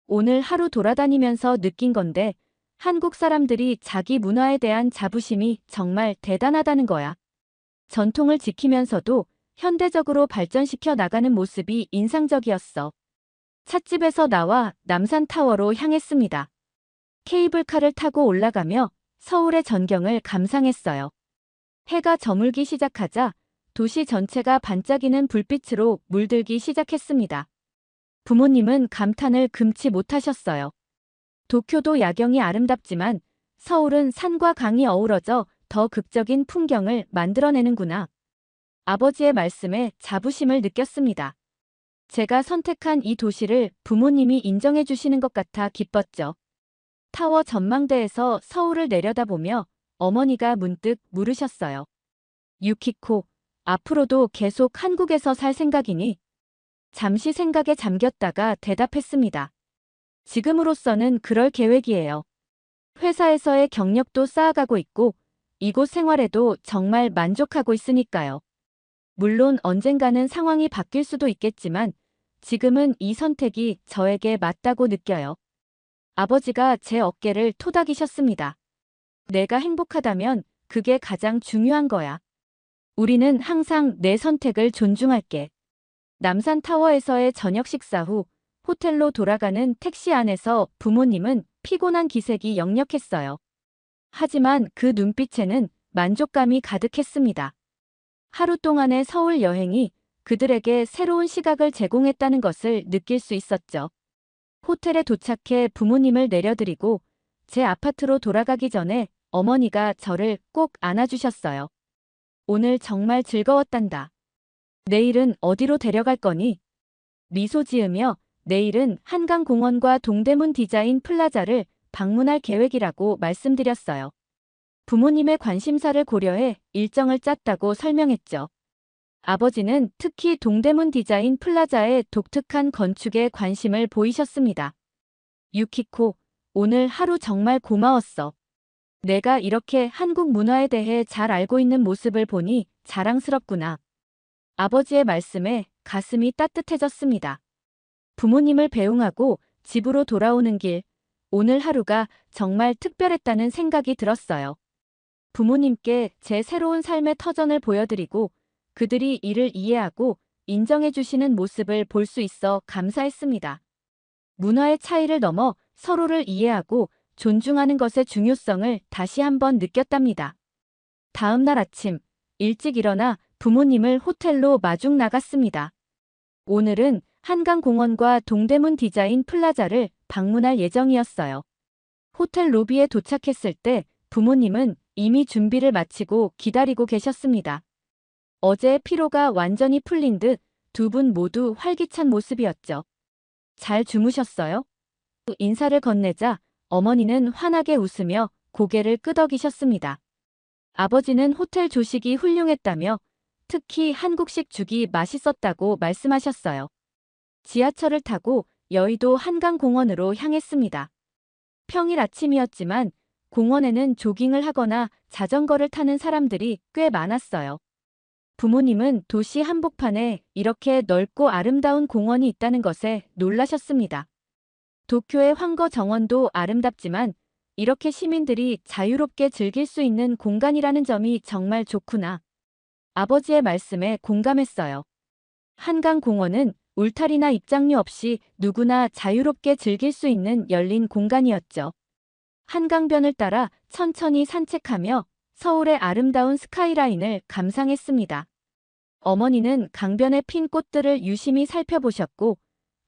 오늘 하루 돌아다니면서 느낀 건데 한국 사람들이 자기 문화에 대한 자부심이 정말 대단하다는 거야. 전통을 지키면서도 현대적으로 발전시켜 나가는 모습이 인상적이었어. 찻집에서 나와 남산타워로 향했습니다. 케이블카를 타고 올라가며 서울의 전경을 감상했어요. 해가 저물기 시작하자 도시 전체가 반짝이는 불빛으로 물들기 시작했습니다. 부모님은 감탄을 금치 못하셨어요. 도쿄도 야경이 아름답지만 서울은 산과 강이 어우러져 더 극적인 풍경을 만들어내는구나. 아버지의 말씀에 자부심을 느꼈습니다. 제가 선택한 이 도시를 부모님이 인정해 주시는 것 같아 기뻤죠. 타워 전망대에서 서울을 내려다보며 어머니가 문득 물으셨어요. 유키코, 앞으로도 계속 한국에서 살 생각이니? 잠시 생각에 잠겼다가 대답했습니다. 지금으로서는 그럴 계획이에요. 회사에서의 경력도 쌓아가고 있고 이곳 생활에도 정말 만족하고 있으니까요. 물론 언젠가는 상황이 바뀔 수도 있겠지만 지금은 이 선택이 저에게 맞다고 느껴요. 아버지가 제 어깨를 토닥이셨습니다. 내가 행복하다면 그게 가장 중요한 거야. 우리는 항상 내 선택을 존중할게. 남산타워에서의 저녁 식사 후 호텔로 돌아가는 택시 안에서 부모님은 피곤한 기색이 역력했어요. 하지만 그 눈빛에는 만족감이 가득했습니다. 하루 동안의 서울 여행이 그들에게 새로운 시각을 제공했다는 것을 느낄 수 있었죠. 호텔에 도착해 부모님을 내려드리고 제 아파트로 돌아가기 전에 어머니가 저를 꼭 안아주셨어요. 오늘 정말 즐거웠단다. 내일은 어디로 데려갈 거니? 미소 지으며 내일은 한강공원과 동대문 디자인 플라자를 방문할 계획이라고 말씀드렸어요. 부모님의 관심사를 고려해 일정을 짰다고 설명했죠. 아버지는 특히 동대문 디자인 플라자의 독특한 건축에 관심을 보이셨습니다. 유키코, 오늘 하루 정말 고마웠어. 내가 이렇게 한국 문화에 대해 잘 알고 있는 모습을 보니 자랑스럽구나. 아버지의 말씀에 가슴이 따뜻해졌습니다. 부모님을 배웅하고 집으로 돌아오는 길, 오늘 하루가 정말 특별했다는 생각이 들었어요. 부모님께 제 새로운 삶의 터전을 보여드리고 그들이 이를 이해하고 인정해 주시는 모습을 볼 수 있어 감사했습니다. 문화의 차이를 넘어 서로를 이해하고 존중하는 것의 중요성을 다시 한번 느꼈답니다. 다음 날 아침, 일찍 일어나 부모님을 호텔로 마중 나갔습니다. 오늘은 한강공원과 동대문 디자인 플라자를 방문할 예정이었어요. 호텔 로비에 도착했을 때 부모님은 이미 준비를 마치고 기다리고 계셨습니다. 어제의 피로가 완전히 풀린 듯 두 분 모두 활기찬 모습이었죠. 잘 주무셨어요? 인사를 건네자 어머니는 환하게 웃으며 고개를 끄덕이셨습니다. 아버지는 호텔 조식이 훌륭했다며 특히 한국식 죽이 맛있었다고 말씀하셨어요. 지하철을 타고 여의도 한강공원으로 향했습니다. 평일 아침이었지만 공원에는 조깅을 하거나 자전거를 타는 사람들이 꽤 많았어요. 부모님은 도시 한복판에 이렇게 넓고 아름다운 공원이 있다는 것에 놀라셨습니다. 도쿄의 황거 정원도 아름답지만 이렇게 시민들이 자유롭게 즐길 수 있는 공간이라는 점이 정말 좋구나. 아버지의 말씀에 공감했어요. 한강공원은 울타리나 입장료 없이 누구나 자유롭게 즐길 수 있는 열린 공간이었죠. 한강변을 따라 천천히 산책하며 서울의 아름다운 스카이라인을 감상했습니다. 어머니는 강변에 핀 꽃들을 유심히 살펴보셨고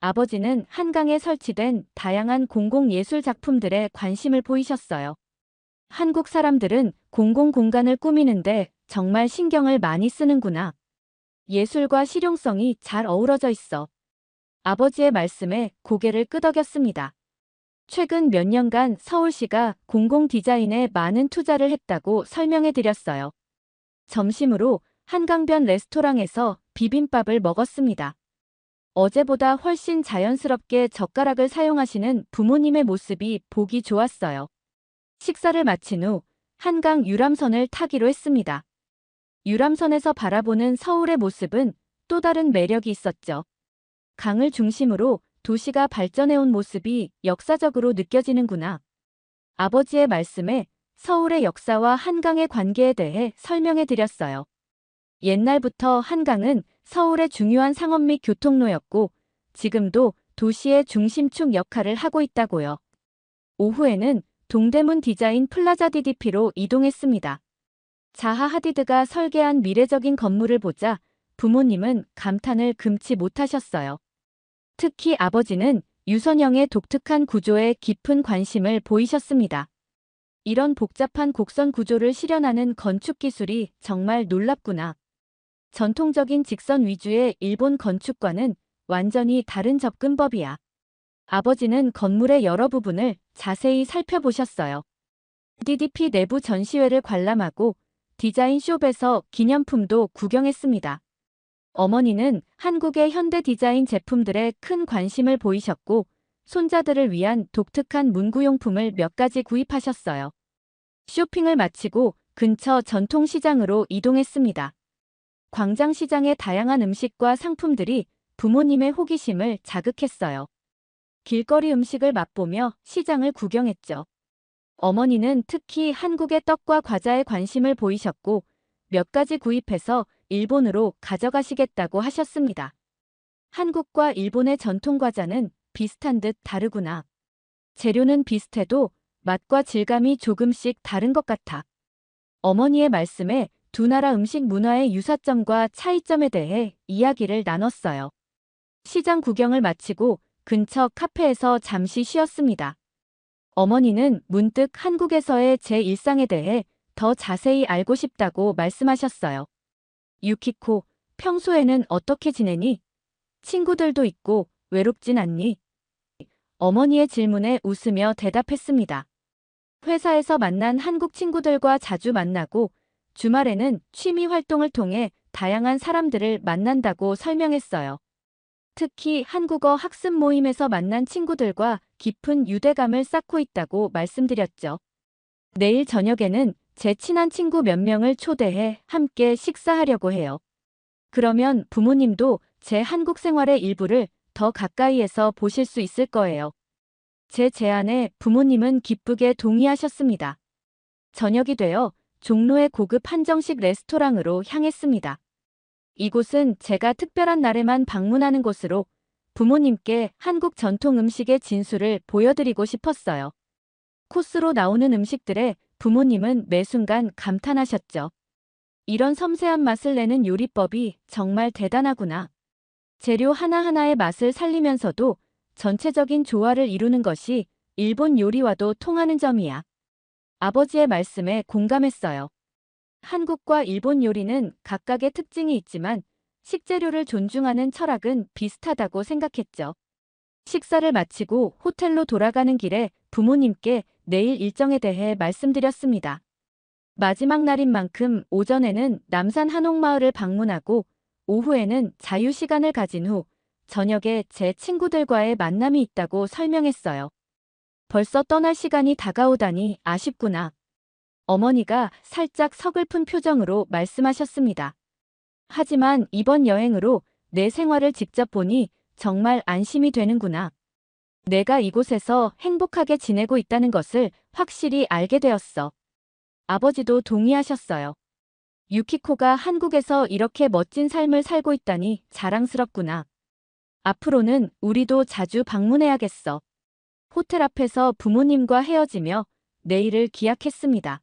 아버지는 한강에 설치된 다양한 공공예술 작품들에 관심을 보이셨어요. 한국 사람들은 공공공간을 꾸미는데 정말 신경을 많이 쓰는구나. 예술과 실용성이 잘 어우러져 있어. 아버지의 말씀에 고개를 끄덕였습니다. 최근 몇 년간 서울시가 공공 디자인에 많은 투자를 했다고 설명해 드렸어요. 점심으로 한강변 레스토랑에서 비빔밥을 먹었습니다. 어제보다 훨씬 자연스럽게 젓가락을 사용하시는 부모님의 모습이 보기 좋았어요. 식사를 마친 후 한강 유람선을 타기로 했습니다. 유람선에서 바라보는 서울의 모습은 또 다른 매력이 있었죠. 강을 중심으로 도시가 발전해온 모습이 역사적으로 느껴지는구나. 아버지의 말씀에 서울의 역사와 한강의 관계에 대해 설명해 드렸어요. 옛날부터 한강은 서울의 중요한 상업 및 교통로였고 지금도 도시의 중심축 역할을 하고 있다고요. 오후에는 동대문 디자인 플라자 DDP로 이동했습니다. 자하 하디드가 설계한 미래적인 건물을 보자 부모님은 감탄을 금치 못하셨어요. 특히 아버지는 유선형의 독특한 구조에 깊은 관심을 보이셨습니다. 이런 복잡한 곡선 구조를 실현하는 건축 기술이 정말 놀랍구나. 전통적인 직선 위주의 일본 건축과는 완전히 다른 접근법이야. 아버지는 건물의 여러 부분을 자세히 살펴보셨어요. DDP 내부 전시회를 관람하고 디자인숍에서 기념품도 구경했습니다. 어머니는 한국의 현대 디자인 제품들에 큰 관심을 보이셨고 손자들을 위한 독특한 문구용품을 몇 가지 구입하셨어요. 쇼핑을 마치고 근처 전통시장으로 이동했습니다. 광장시장의 다양한 음식과 상품들이 부모님의 호기심을 자극했어요. 길거리 음식을 맛보며 시장을 구경했죠. 어머니는 특히 한국의 떡과 과자에 관심을 보이셨고 몇 가지 구입해서 일본으로 가져가시겠다고 하셨습니다. 한국과 일본의 전통 과자는 비슷한 듯 다르구나. 재료는 비슷해도 맛과 질감이 조금씩 다른 것 같아. 어머니의 말씀에 두 나라 음식 문화의 유사점과 차이점에 대해 이야기를 나눴어요. 시장 구경을 마치고 근처 카페에서 잠시 쉬었습니다. 어머니는 문득 한국에서의 제 일상에 대해 더 자세히 알고 싶다고 말씀하셨어요. 유키코, 평소에는 어떻게 지내니? 친구들도 있고 외롭진 않니? 어머니의 질문에 웃으며 대답했습니다. 회사에서 만난 한국 친구들과 자주 만나고 주말에는 취미 활동을 통해 다양한 사람들을 만난다고 설명했어요. 특히 한국어 학습 모임에서 만난 친구들과 깊은 유대감을 쌓고 있다고 말씀드렸죠. 내일 저녁에는 제 친한 친구 몇 명을 초대해 함께 식사하려고 해요. 그러면 부모님도 제 한국 생활의 일부를 더 가까이에서 보실 수 있을 거예요. 제 제안에 부모님은 기쁘게 동의하셨습니다. 저녁이 되어 종로의 고급 한정식 레스토랑으로 향했습니다. 이곳은 제가 특별한 날에만 방문하는 곳으로 부모님께 한국 전통 음식의 진수를 보여드리고 싶었어요. 코스로 나오는 음식들에 부모님은 매 순간 감탄하셨죠. 이런 섬세한 맛을 내는 요리법이 정말 대단하구나. 재료 하나하나의 맛을 살리면서도 전체적인 조화를 이루는 것이 일본 요리와도 통하는 점이야. 아버지의 말씀에 공감했어요. 한국과 일본 요리는 각각의 특징이 있지만 식재료를 존중하는 철학은 비슷하다고 생각했죠. 식사를 마치고 호텔로 돌아가는 길에 부모님께 내일 일정에 대해 말씀드렸습니다. 마지막 날인 만큼 오전에는 남산 한옥마을을 방문하고 오후에는 자유시간을 가진 후 저녁에 제 친구들과의 만남이 있다고 설명했어요. 벌써 떠날 시간이 다가오다니 아쉽구나. 어머니가 살짝 서글픈 표정으로 말씀하셨습니다. 하지만 이번 여행으로 내 생활을 직접 보니 정말 안심이 되는구나. 내가 이곳에서 행복하게 지내고 있다는 것을 확실히 알게 되었어. 아버지도 동의하셨어요. 유키코가 한국에서 이렇게 멋진 삶을 살고 있다니 자랑스럽구나. 앞으로는 우리도 자주 방문해야겠어. 호텔 앞에서 부모님과 헤어지며 내일을 기약했습니다.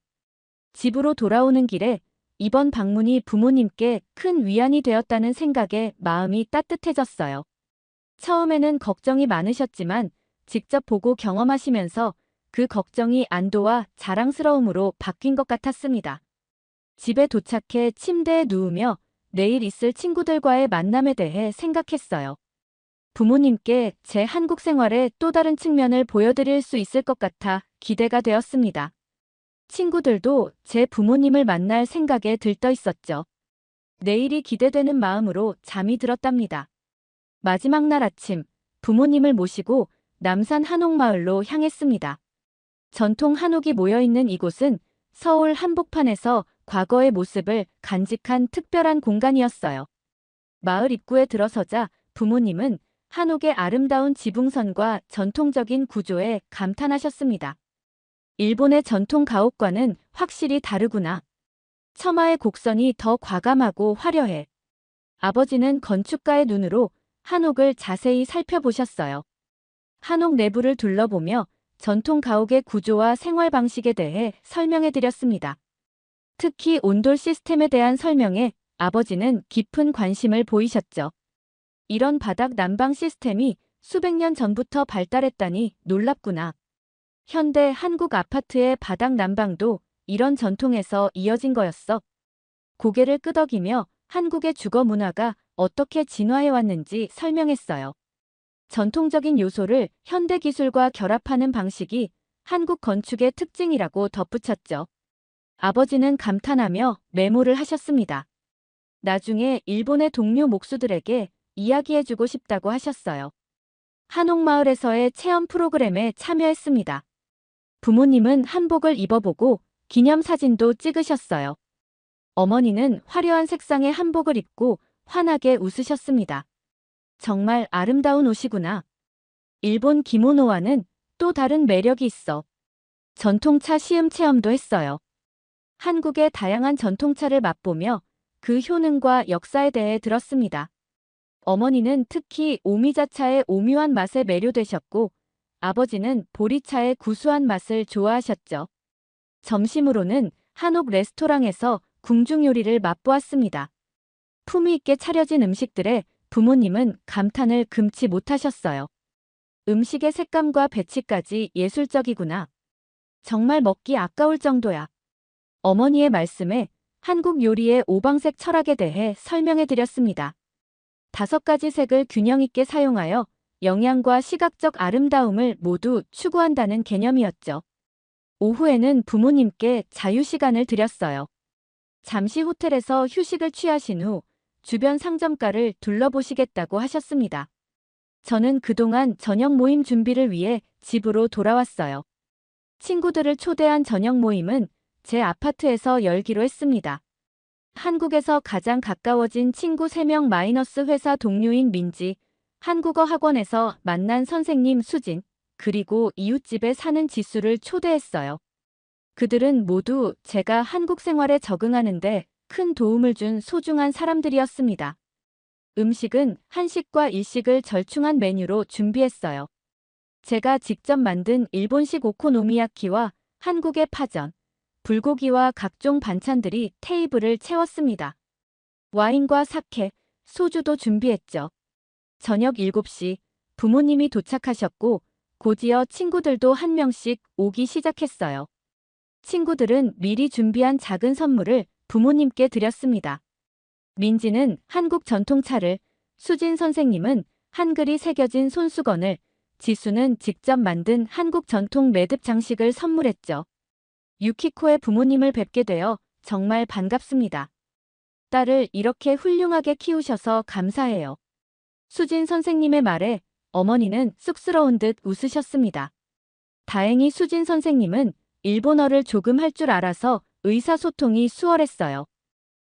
집으로 돌아오는 길에 이번 방문이 부모님께 큰 위안이 되었다는 생각에 마음이 따뜻해졌어요. 처음에는 걱정이 많으셨지만 직접 보고 경험하시면서 그 걱정이 안도와 자랑스러움으로 바뀐 것 같았습니다. 집에 도착해 침대에 누우며 내일 있을 친구들과의 만남에 대해 생각했어요. 부모님께 제 한국 생활의 또 다른 측면을 보여드릴 수 있을 것 같아 기대가 되었습니다. 친구들도 제 부모님을 만날 생각에 들떠 있었죠. 내일이 기대되는 마음으로 잠이 들었답니다. 마지막 날 아침, 부모님을 모시고 남산 한옥마을로 향했습니다. 전통 한옥이 모여있는 이곳은 서울 한복판에서 과거의 모습을 간직한 특별한 공간이었어요. 마을 입구에 들어서자 부모님은 한옥의 아름다운 지붕선과 전통적인 구조에 감탄하셨습니다. 일본의 전통 가옥과는 확실히 다르구나. 처마의 곡선이 더 과감하고 화려해. 아버지는 건축가의 눈으로 한옥을 자세히 살펴보셨어요. 한옥 내부를 둘러보며 전통 가옥의 구조와 생활 방식에 대해 설명해 드렸습니다. 특히 온돌 시스템에 대한 설명에 아버지는 깊은 관심을 보이셨죠. 이런 바닥 난방 시스템이 수백 년 전부터 발달했다니 놀랍구나. 현대 한국 아파트의 바닥 난방도 이런 전통에서 이어진 거였어. 고개를 끄덕이며 한국의 주거 문화가 어떻게 진화해 왔는지 설명했어요. 전통적인 요소를 현대 기술과 결합하는 방식이 한국 건축의 특징이라고 덧붙였죠. 아버지는 감탄하며 메모를 하셨습니다. 나중에 일본의 동료 목수들에게 이야기해주고 싶다고 하셨어요. 한옥마을에서의 체험 프로그램에 참여했습니다. 부모님은 한복을 입어보고 기념사진도 찍으셨어요. 어머니는 화려한 색상의 한복을 입고 환하게 웃으셨습니다. 정말 아름다운 옷이구나. 일본 기모노와는 또 다른 매력이 있어. 전통차 시음 체험도 했어요. 한국의 다양한 전통차를 맛보며 그 효능과 역사에 대해 들었습니다. 어머니는 특히 오미자차의 오묘한 맛에 매료되셨고 아버지는 보리차의 구수한 맛을 좋아하셨죠. 점심으로는 한옥 레스토랑에서 궁중 요리를 맛보았습니다. 품위 있게 차려진 음식들에 부모님은 감탄을 금치 못하셨어요. 음식의 색감과 배치까지 예술적이구나. 정말 먹기 아까울 정도야. 어머니의 말씀에 한국 요리의 오방색 철학에 대해 설명해 드렸습니다. 5가지 색을 균형 있게 사용하여 영양과 시각적 아름다움을 모두 추구한다는 개념이었죠. 오후에는 부모님께 자유시간을 드렸어요. 잠시 호텔에서 휴식을 취하신 후 주변 상점가를 둘러보시겠다고 하셨습니다. 저는 그동안 저녁 모임 준비를 위해 집으로 돌아왔어요. 친구들을 초대한 저녁 모임은 제 아파트에서 열기로 했습니다. 한국에서 가장 가까워진 친구 3명 마이너스 회사 동료인 민지, 한국어 학원에서 만난 선생님 수진, 그리고 이웃집에 사는 지수를 초대했어요. 그들은 모두 제가 한국 생활에 적응하는데 큰 도움을 준 소중한 사람들이었습니다. 음식은 한식과 일식을 절충한 메뉴로 준비했어요. 제가 직접 만든 일본식 오코노미야키와 한국의 파전, 불고기와 각종 반찬들이 테이블을 채웠습니다. 와인과 사케, 소주도 준비했죠. 저녁 7시 부모님이 도착하셨고 곧이어 친구들도 한 명씩 오기 시작했어요. 친구들은 미리 준비한 작은 선물을 부모님께 드렸습니다. 민지는 한국 전통차를, 수진 선생님은 한글이 새겨진 손수건을, 지수는 직접 만든 한국 전통 매듭 장식을 선물했죠. 유키코의 부모님을 뵙게 되어 정말 반갑습니다. 딸을 이렇게 훌륭하게 키우셔서 감사해요. 수진 선생님의 말에 어머니는 쑥스러운 듯 웃으셨습니다. 다행히 수진 선생님은 일본어를 조금 할 줄 알아서 의사소통이 수월했어요.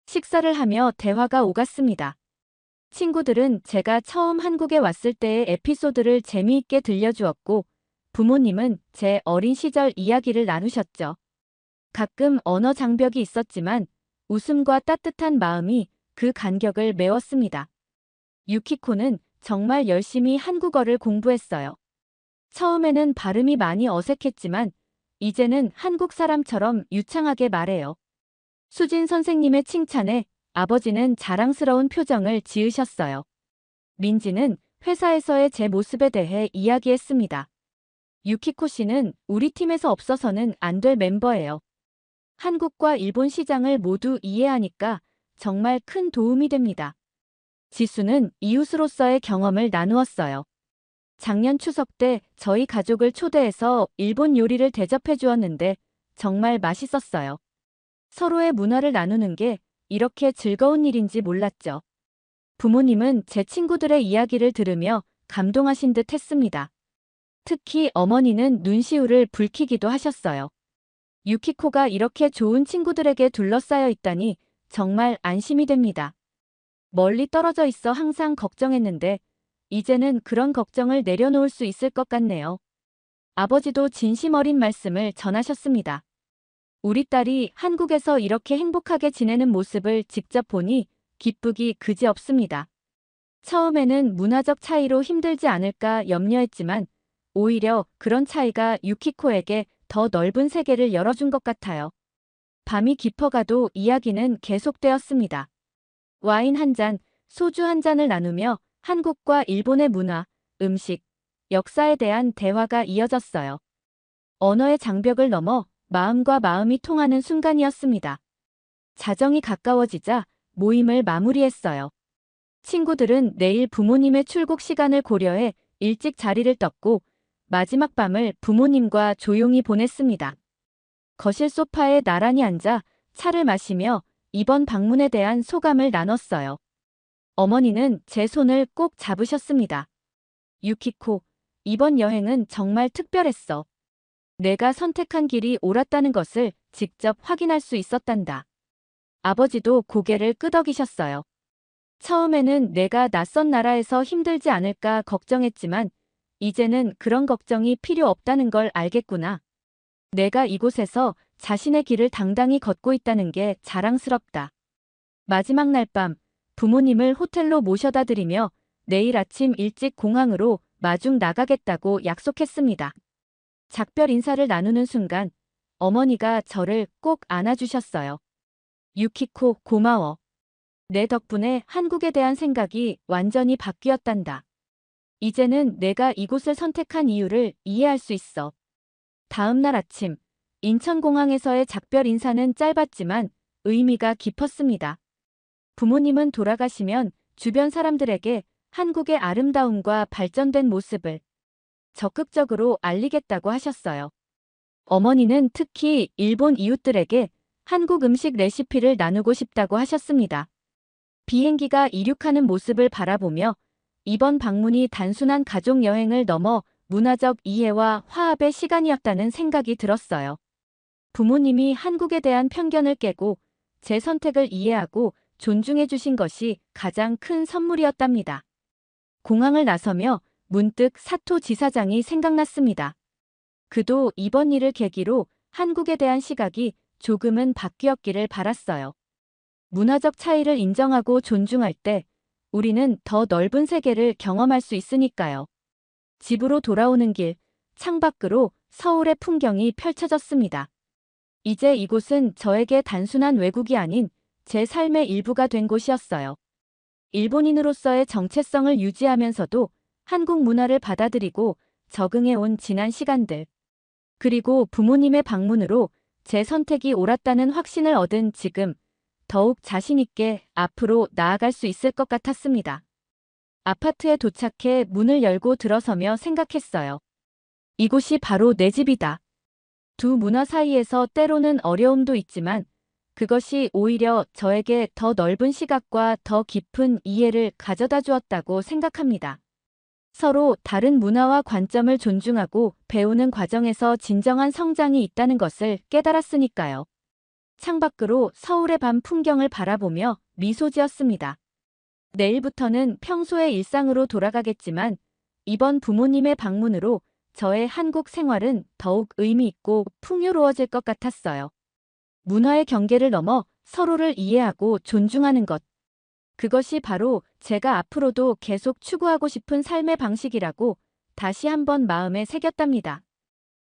식사를 하며 대화가 오갔습니다. 친구들은 제가 처음 한국에 왔을 때의 에피소드를 재미있게 들려주었고 부모님은 제 어린 시절 이야기를 나누셨죠. 가끔 언어 장벽이 있었지만 웃음과 따뜻한 마음이 그 간격을 메웠습니다. 유키코는 정말 열심히 한국어를 공부했어요. 처음에는 발음이 많이 어색했지만 이제는 한국 사람처럼 유창하게 말해요. 수진 선생님의 칭찬에 아버지는 자랑스러운 표정을 지으셨어요. 민지는 회사에서의 제 모습에 대해 이야기했습니다. 유키코 씨는 우리 팀에서 없어서는 안 될 멤버예요. 한국과 일본 시장을 모두 이해하니까 정말 큰 도움이 됩니다. 지수는 이웃으로서의 경험을 나누었어요. 작년 추석 때 저희 가족을 초대해서 일본 요리를 대접해 주었는데 정말 맛있었어요. 서로의 문화를 나누는 게 이렇게 즐거운 일인지 몰랐죠. 부모님은 제 친구들의 이야기를 들으며 감동하신 듯 했습니다. 특히 어머니는 눈시울을 붉히기도 하셨어요. 유키코가 이렇게 좋은 친구들에게 둘러싸여 있다니 정말 안심이 됩니다. 멀리 떨어져 있어 항상 걱정했는데 이제는 그런 걱정을 내려놓을 수 있을 것 같네요. 아버지도 진심 어린 말씀을 전하셨습니다. 우리 딸이 한국에서 이렇게 행복하게 지내는 모습을 직접 보니 기쁘기 그지없습니다. 처음에는 문화적 차이로 힘들지 않을까 염려했지만 오히려 그런 차이가 유키코에게 더 넓은 세계를 열어준 것 같아요. 밤이 깊어가도 이야기는 계속되었습니다. 와인 한 잔, 소주 한 잔을 나누며 한국과 일본의 문화, 음식, 역사에 대한 대화가 이어졌어요. 언어의 장벽을 넘어 마음과 마음이 통하는 순간이었습니다. 자정이 가까워지자 모임을 마무리했어요. 친구들은 내일 부모님의 출국 시간을 고려해 일찍 자리를 떴고 마지막 밤을 부모님과 조용히 보냈습니다. 거실 소파에 나란히 앉아 차를 마시며 이번 방문에 대한 소감을 나눴어요. 어머니는 제 손을 꼭 잡으셨습니다. 유키코, 이번 여행은 정말 특별했어. 내가 선택한 길이 옳았다는 것을 직접 확인할 수 있었단다. 아버지도 고개를 끄덕이셨어요. 처음에는 내가 낯선 나라에서 힘들지 않을까 걱정했지만 이제는 그런 걱정이 필요 없다는 걸 알겠구나. 내가 이곳에서 자신의 길을 당당히 걷고 있다는 게 자랑스럽다. 마지막 날 밤 부모님을 호텔로 모셔다 드리며 내일 아침 일찍 공항으로 마중 나가겠다고 약속했습니다. 작별 인사를 나누는 순간 어머니가 저를 꼭 안아주셨어요. 유키코 고마워. 내 덕분에 한국에 대한 생각이 완전히 바뀌었단다. 이제는 내가 이곳을 선택한 이유를 이해할 수 있어. 다음 날 아침 인천공항에서의 작별 인사는 짧았지만 의미가 깊었습니다. 부모님은 돌아가시면 주변 사람들에게 한국의 아름다움과 발전된 모습을 적극적으로 알리겠다고 하셨어요. 어머니는 특히 일본 이웃들에게 한국 음식 레시피를 나누고 싶다고 하셨습니다. 비행기가 이륙하는 모습을 바라보며 이번 방문이 단순한 가족 여행을 넘어 문화적 이해와 화합의 시간이었다는 생각이 들었어요. 부모님이 한국에 대한 편견을 깨고 제 선택을 이해하고 존중해 주신 것이 가장 큰 선물이었답니다. 공항을 나서며 문득 사토 지사장이 생각났습니다. 그도 이번 일을 계기로 한국에 대한 시각이 조금은 바뀌었기를 바랐어요. 문화적 차이를 인정하고 존중할 때 우리는 더 넓은 세계를 경험할 수 있으니까요. 집으로 돌아오는 길, 창밖으로 서울의 풍경이 펼쳐졌습니다. 이제 이곳은 저에게 단순한 외국이 아닌 제 삶의 일부가 된 곳이었어요. 일본인으로서의 정체성을 유지하면서도 한국 문화를 받아들이고 적응해 온 지난 시간들. 그리고 부모님의 방문으로 제 선택이 옳았다는 확신을 얻은 지금 더욱 자신 있게 앞으로 나아갈 수 있을 것 같았습니다. 아파트에 도착해 문을 열고 들어서며 생각했어요. 이곳이 바로 내 집이다. 두 문화 사이에서 때로는 어려움도 있지만 그것이 오히려 저에게 더 넓은 시각과 더 깊은 이해를 가져다 주었다고 생각합니다. 서로 다른 문화와 관점을 존중하고 배우는 과정에서 진정한 성장이 있다는 것을 깨달았으니까요. 창밖으로 서울의 밤 풍경을 바라보며 미소 지었습니다. 내일부터는 평소의 일상으로 돌아가겠지만 이번 부모님의 방문으로 저의 한국 생활은 더욱 의미 있고 풍요로워질 것 같았어요. 문화의 경계를 넘어 서로를 이해하고 존중하는 것. 그것이 바로 제가 앞으로도 계속 추구하고 싶은 삶의 방식이라고 다시 한번 마음에 새겼답니다.